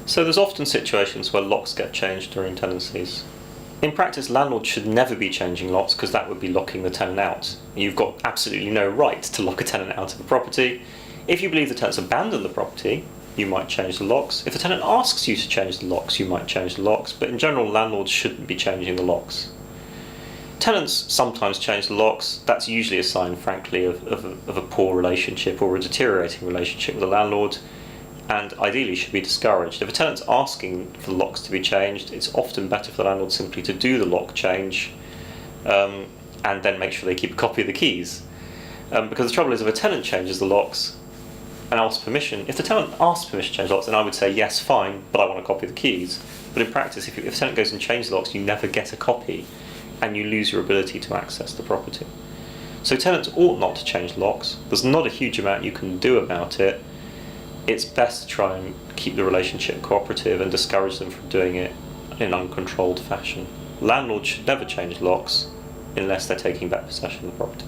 So there's often situations where locks get changed during tenancies. In practice, landlords should never be changing locks because that would be locking the tenant out. You've got absolutely no right to lock a tenant out of a property. If you believe the tenant's abandoned the property, you might change the locks. If the tenant asks you to change the locks, you might change the locks, but in general, landlords shouldn't be changing the locks. Tenants sometimes change the locks. That's usually a sign, frankly, of a poor relationship or a deteriorating relationship with the landlord, and ideally should be discouraged. If a tenant's asking for the locks to be changed, it's often better for the landlord simply to do the lock change and then make sure they keep a copy of the keys. Because the trouble is, if a tenant changes the locks and asks permission, if the tenant asks permission to change the locks, then I would say, yes, fine, but I want a copy of the keys. But in practice, if the tenant goes and changes the locks, you never get a copy, and you lose your ability to access the property. So tenants ought not to change locks. There's not a huge amount you can do about it. It's best to try and keep the relationship cooperative and discourage them from doing it in an uncontrolled fashion. Landlords should never change locks unless they're taking back possession of the property.